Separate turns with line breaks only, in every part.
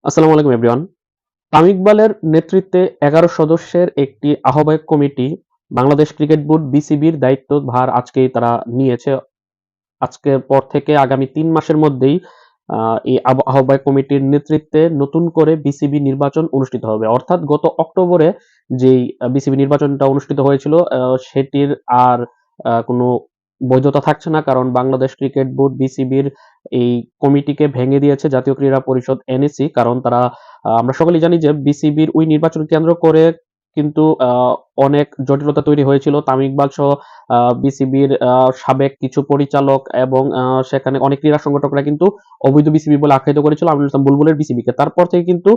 আসসালামু আলাইকুম এভরিওয়ান। তামিম ইকবালের নেতৃত্বে ১১ সদস্যের একটি আহ্বায়ক কমিটি বাংলাদেশ ক্রিকেট বোর্ড বিসিবির দায়িত্বভার আজকেই তারা নিয়েছে। আজকের পর থেকে আগামী ৩ মাসের মধ্যেই এই আহ্বায়ক কমিটির নেতৃত্বে নতুন করে বিসিবি নির্বাচন অনুষ্ঠিত হবে। অর্থাৎ গত অক্টোবরে যেই বিসিবি নির্বাচনটা অনুষ্ঠিত হয়েছিল সেটির আর কোনো বৈধতা থাকছে না। কারণ বাংলাদেশ ক্রিকেট বোর্ড বিসিবির এই কমিটিকে ভেঙে দিয়েছে জাতীয় ক্রীড়া পরিষদ এনএসি। কারণ তারা আমরা সকলেই জানি যে বিসিবির ওই নির্বাচন কেন্দ্র করে কিন্তু অনেক জটিলতা তৈরি হয়েছিল। তামিম ইকবাল সহ বিসিবির সাবেক কিছু পরিচালক এবং সেখানে অনেক ক্রীড়া সংগঠকরা কিন্তু অবৈধ বিসিবি বলে আখ্যায়িত করেছিল আমিনুল ইসলাম বুলবুলের বিসিবিকে। তারপর থেকে কিন্তু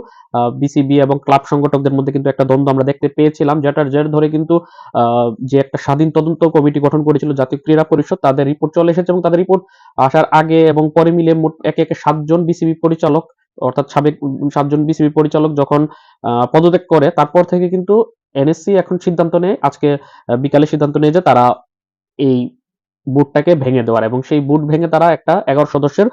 বিসিবি এবং ক্লাব সংগঠকদের মধ্যে কিন্তু একটা দ্বন্দ্ব আমরা দেখতে পেয়েছিলাম, যেটার জের ধরে কিন্তু যে একটা স্বাধীন তদন্ত কমিটি গঠন করেছিল জাতীয় ক্রীড়া পরিষদ, তাদের রিপোর্ট চলে এসেছে এবং তাদের রিপোর্ট আসার আগে এবং পরে মিলে মোট একে একে ৭ জন বিসিবি পরিচালক, অর্থাৎ সাবেক ৭ জন বিসিবি পরিচালক যখন পদত্যাগ করে, তারপর থেকে কিন্তু এনএসসি এখন সিদ্ধান্ত নেয়, আজকে বিকালে সিদ্ধান্ত নেয় যে তারা এই বোর্ডটাকে ভেঙে দেওয়ার, এবং সেই বোর্ড ভেঙে তারা একটা ১১ সদস্যের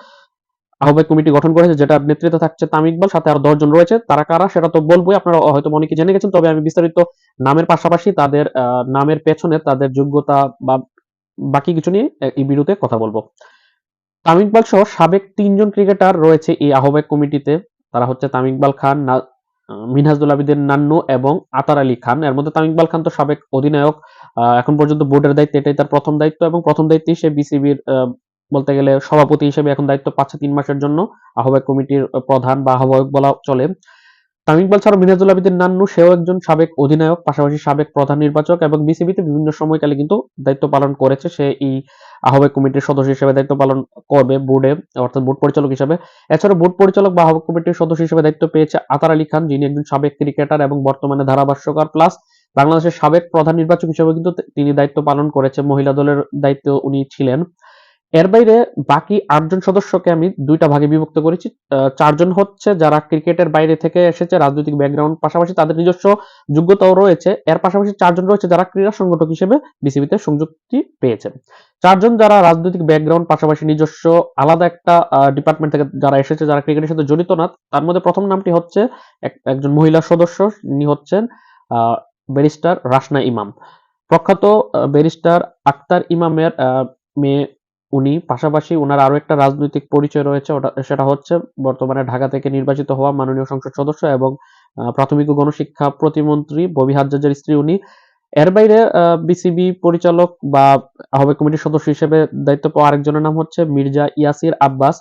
আহ্বায়ক কমিটি গঠন করেছে, যেটার নেতৃত্বে থাকছে তামিম ইকবাল, সাথে আর ১০ জন রয়েছে। তারা কারা সেটা তো বলবোই, আপনারা হয়তো অনেকে জেনে গেছেন, তবে আমি বিস্তারিত নামের পাশাপাশি তাদের নামের পেছনে তাদের যোগ্যতা বা বাকি কিছু নিয়ে এই ভিডিওতে কথা বলবো। তামিম ইকবাল সহ সাবেক ৩ জন ক্রিকেটার রয়েছে এই আহ্বায়ক কমিটিতে। তারা হচ্ছে তামিম ইকবাল খান, মিনহাজুল আবেদিন নান্নু এবং আতার আলী খান। এর মধ্যে তামিম ইকবাল খান তো সাবেক অধিনায়ক, এখন পর্যন্ত বোর্ডের দায়িত্ব এটাই তার প্রথম দায়িত্ব, এবং প্রথম দায়িত্বেই সে বিসিবির বলতে গেলে সভাপতি হিসেবে এখন দায়িত্ব পাচ্ছে ৩ মাসের জন্য। আহ্বায়ক কমিটির প্রধান বা আহ্বায়ক বলা চলে। তামিম ইকবাল ছাড়াও মিনহাজুল আবেদিন নান্নু, সেও একজন সাবেক অধিনায়ক, পাশাপাশি সাবেক প্রধান নির্বাচক, এবং বিসিবিতে বিভিন্ন সময়কালে কিন্তু দায়িত্ব পালন করেছে। সে এই আহ্বায়ক কমিটির সদস্য হিসেবে দায়িত্ব পালন করবে বোর্ডে, অর্থাৎ বোর্ড পরিচালক হিসেবে। এছাড়াও বোর্ড পরিচালক বা আহ্বায়ক কমিটির সদস্য হিসেবে দায়িত্ব পেয়েছে আতার আলী খান, যিনি একজন সাবেক ক্রিকেটার এবং বর্তমানে ধারাভাষ্যকার, প্লাস বাংলাদেশের সাবেক প্রধান নির্বাচক হিসেবে কিন্তু তিনি দায়িত্ব পালন করেছে। মহিলা দলের দায়িত্ব উনি ছিলেন। এর বাইরে বাকি ৮ জন সদস্যকে আমি ২টা ভাগে বিভক্ত করেছি। ৪ জন হচ্ছে যারা ক্রিকেটের বাইরে থেকে এসেছে, রাজনৈতিক ব্যাকগ্রাউন্ড পাশাপাশি তাদের নিজস্ব যোগ্যতাও রয়েছে। এর পাশাপাশি ৪ জন রয়েছে যারা ক্রীড়া সংগঠক হিসেবে বিসিবিতে সংযুক্তি পেয়েছেন। ৪ জন যারা রাজনৈতিক ব্যাকগ্রাউন্ড পাশাপাশি নিজস্ব আলাদা একটা ডিপার্টমেন্ট থেকে যারা এসেছে, যারা ক্রিকেটের সাথে জড়িত না, তার মধ্যে প্রথম নামটি হচ্ছে একজন মহিলা সদস্য। তিনি হচ্ছেন ব্যারিস্টার রাসনা ইমাম, প্রখ্যাত ব্যারিস্টার আক্তার ইমামের মেয়ে উনি। পাশাপাশি উনার আরো একটা রাজনৈতিক পরিচয় রয়েছে, সেটা হচ্ছে বর্তমানে ঢাকা থেকে নির্বাচিত হওয়া মাননীয় সংসদ সদস্য এবং প্রাথমিক ও গণশিক্ষা প্রতিমন্ত্রী ববি হাজ্জাজের স্ত্রী উনি। এর বাইরে বিসিবি পরিচালক বা আহ্বায়ক কমিটির সদস্য হিসেবে দায়িত্ব পাওয়া আরেকজনের নাম হচ্ছে মির্জা ইয়াসির আব্বাস।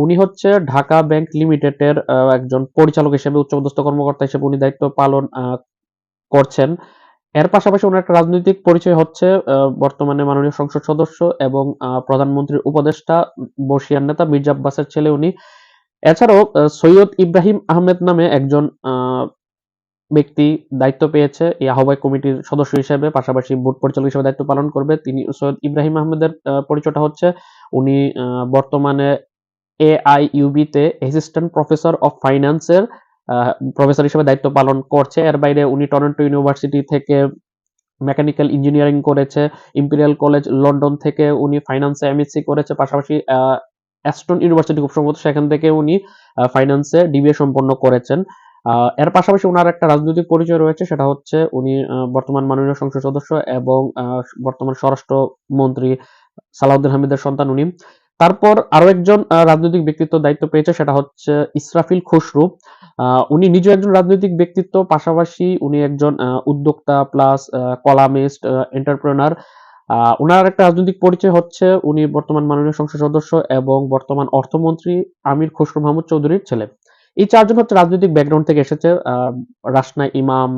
উনি হচ্ছে ঢাকা ব্যাংক লিমিটেডের একজন পরিচালক হিসেবে, উচ্চপদস্থ কর্মকর্তা হিসেবে উনি দায়িত্ব পালন করছেন। এর পাশাপাশি ওনার একটা রাজনৈতিক পরিচয় হচ্ছে বর্তমানে মাননীয় সংসদ সদস্য এবং প্রধানমন্ত্রীর উপদেষ্টা বর্ষীয়ান নেতা মির্জা আব্বাসের ছেলে উনি। এছাড়াও সৈয়দ ইব্রাহিম আহমেদ নামে একজন ব্যক্তি দায়িত্ব পেয়েছে এই আহ্বায়ক কমিটির সদস্য হিসেবে, পাশাপাশি বোর্ড পরিচালক হিসেবে দায়িত্ব পালন করবে। তিনি সৈয়দ ইব্রাহিম আহমেদের পরিচয়টা হচ্ছে উনি বর্তমানে এআইইউবি তে অ্যাসিস্ট্যান্ট প্রফেসর অফ ফাইন্যান্সের প্রফেসর হিসেবে দায়িত্ব পালন করছে। এর বাইরে উনি টরন্টো ইউনিভার্সিটি থেকে মেকানিক্যাল ইঞ্জিনিয়ারিং করেছে। ইম্পেরিয়াল কলেজ লন্ডন থেকে উনি ফাইন্যান্সে এমএসসি করেছে। পাশাপাশি অ্যাস্টন ইউনিভার্সিটি, খুব সম্ভবত সেখান থেকে উনি ফাইন্যান্সে ডিবিএ সম্পন্ন করেছেন। এর পাশাপাশি উনার একটা রাজনৈতিক পরিচয় রয়েছে, সেটা হচ্ছে উনি বর্তমান মাননীয় সংসদ সদস্য এবং বর্তমান স্বরাষ্ট্র মন্ত্রী সালাউদ্দিন হামিদের সন্তান উনি। তারপর আরো একজন রাজনৈতিক ব্যক্তিত্ব দায়িত্ব পেয়েছে, সেটা হচ্ছে ইসরাফিল খসরু। উনি নিজে একজন রাজনৈতিক ব্যক্তিত্ব, পাশাপাশি উনি একজন উদ্যোক্তা প্লাস কলামিস্ট, এন্টারপ্রেনার। উনার একটা রাজনৈতিক পরিচয় হচ্ছে উনি বর্তমান মাননীয় সংসদ সদস্য এবং বর্তমান অর্থমন্ত্রী আমির খসরু মাহমুদ চৌধুরীর ছেলে। এই ৪ জন হচ্ছে রাজনৈতিক ব্যাকগ্রাউন্ড থেকে এসেছে। রাসনা ইমাম,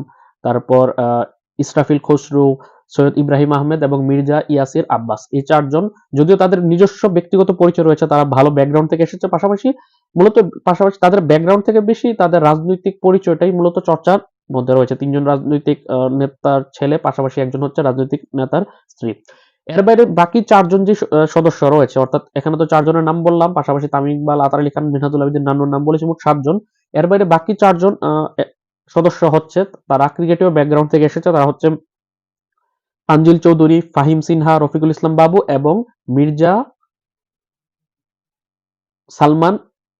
তারপর ইসরাফিল খসরু, সৈয়দ ইব্রাহিম আহমেদ এবং মির্জা ইয়াসির আব্বাস। এই ৪ জন যদিও তাদের নিজস্ব ব্যক্তিগত পরিচয় রয়েছে, তারা ভালো ব্যাকগ্রাউন্ড থেকে এসেছে, পাশাপাশি তাদের ব্যাকগ্রাউন্ড থেকে বেশি তাদের রাজনৈতিক পরিচয়টাই মূলত চর্চার মধ্যে রয়েছে। ৩ জন রাজনৈতিক নেতার ছেলে, পাশাপাশি একজন হচ্ছে রাজনৈতিক নেতার স্ত্রী। এর বাইরে বাকি ৪ জন যে সদস্য রয়েছে, অর্থাৎ এখানে তো ৪ জনের নাম বললাম, পাশাপাশি তামিম ইকবাল, আতার আলী খান, মিনহাজুল আবেদিন নান্নুর নাম বলেছি, মোট ৭ জন। এর বাইরে বাকি ৪ জন সদস্য হচ্ছে তারা ক্রিকেটীয় ব্যাকগ্রাউন্ড থেকে এসেছে। তারা হচ্ছে তানজিল চৌধুরী, ফাহিম সিনহা, রফিকুল ইসলাম বাবু এবং মির্জা সালমান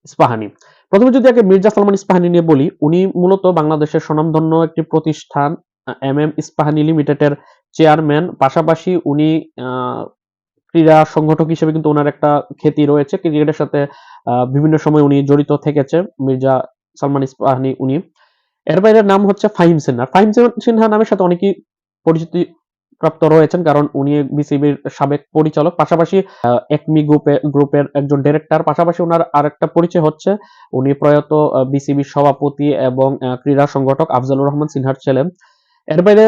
ইস্পাহানি। প্রথমে যদি আগে মির্জা সালমান ইস্পাহানি নিয়ে বলি, উনি মূলত বাংলাদেশের স্বনামধন্য একটি প্রতিষ্ঠান ইস্পাহানি লিমিটেডের চেয়ারম্যান। পাশাপাশি উনি ক্রীড়া সংগঠক হিসেবে কিন্তু ওনার একটা খ্যাতি রয়েছে। ক্রিকেটের সাথে বিভিন্ন সময় উনি জড়িত থেকেছে মির্জা সালমান ইস্পাহানি উনি। এর বাইরে নাম হচ্ছে ফাহিম সিনহা। ফাহিম সিনহা নামের সাথে অনেকেই পরিচিতি প্রাপ্ত রয়েছেন, কারণ উনি বিসিবির সাবেক পরিচালক, পাশাপাশি একমি গ্রুপের একজন ডিরেক্টর। পাশাপাশি ওনার আরেকটা পরিচয় হচ্ছে উনি প্রয়াত বিসিবির সভাপতি এবং ক্রীড়া সংগঠক আফজালুর রহমান সিনহার ছেলে। এর বাইরে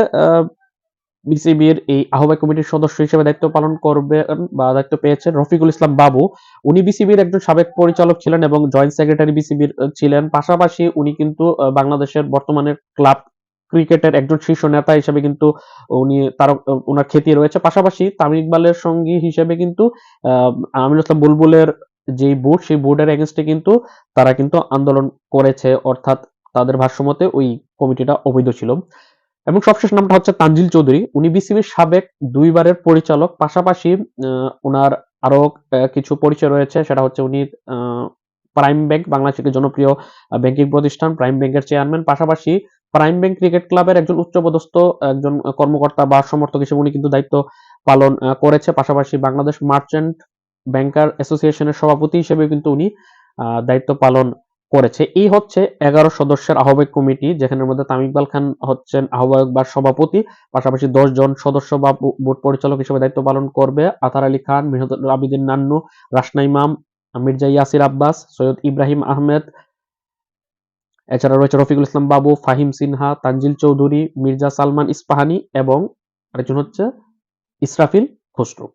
বিসিবির এই আহ্বায়ক কমিটির সদস্য হিসেবে দায়িত্ব পালন করবেন বা দায়িত্ব পেয়েছেন রফিকুল ইসলাম বাবু। উনি বিসিবির একজন সাবেক পরিচালক ছিলেন এবং জয়েন্ট সেক্রেটারি বিসিবির ছিলেন। পাশাপাশি উনি কিন্তু বাংলাদেশের বর্তমানে ক্লাব ক্রিকেটের একজন শীর্ষ নেতা হিসেবে কিন্তু উনি ওনার খ্যাতি রয়েছে। পাশাপাশি তামিম ইকবালের সঙ্গী হিসেবে কিন্তু আমিনুল ইসলাম বুলবুলের যেই বোর্ড, সেই বোর্ডের এগেনস্টে কিন্তু তারা কিন্তু আন্দোলন করেছে, অর্থাৎ তাদের ভাষ্যমতে ওই কমিটিটা অবৈধ ছিল। এবং সবশেষ নামটা হচ্ছে তানজিল চৌধুরী। উনি বিসিবির সাবেক 2 বারের পরিচালক। পাশাপাশি উনার আরো কিছু পরিচয় রয়েছে, সেটা হচ্ছে উনি প্রাইম ব্যাংক, বাংলাদেশের জনপ্রিয় ব্যাংকিং প্রতিষ্ঠান প্রাইম ব্যাংকের চেয়ারম্যান। পাশাপাশি প্রাইম ব্যাংক ক্রিকেট ক্লাবের একজন উচ্চপদস্থ একজন কর্মকর্তা বা সমর্থক হিসেবে উনি কিন্তু দায়িত্ব পালন করেছে। পাশাপাশি বাংলাদেশ মার্চেন্ট ব্যাংকার অ্যাসোসিয়েশনের সভাপতি হিসেবে কিন্তু উনি দায়িত্ব পালন করেছে। এই হচ্ছে 11 সদস্যের আহ্বায়ক কমিটি, যেখানের মধ্যে তামিম ইকবাল খান হচ্ছেন আহ্বায়ক বা সভাপতি। পাশাপাশি 10 জন সদস্য বা বোর্ড পরিচালক হিসেবে দায়িত্ব পালন করবে আতার আলী খান, মেহদুল আবিদিন নান্নু, রাসনা ইমাম, মির্জা ইয়াসির আব্বাস, সৈয়দ ইব্রাহিম আহমেদ। এছাড়া রয়েছে রফিকুল ইসলাম বাবু, ফাহিম সিনহা, তানজিল চৌধুরী, মির্জা সালমান ইস্পাহানি এবং আরেকজন হচ্ছে ইসরাফিল খসরু।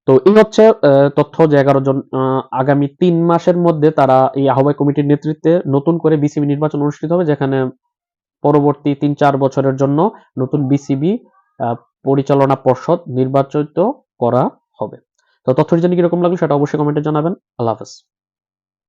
তো এই হচ্ছে তথ্য যে 11 জন আগামী 3 মাসের মধ্যে তারা এই আহ্বায়ক কমিটির নেতৃত্বে নতুন করে বিসিবি নির্বাচন অনুষ্ঠিত হবে, যেখানে পরবর্তী 3-4 বছরের জন্য নতুন বিসিবি পরিচালনা পর্ষদ নির্বাচিত করা হবে। তো তথ্যটি জেনে কিরকম লাগলো সেটা অবশ্যই কমেন্টে জানাবেন। আল্লাহ হাফেজ।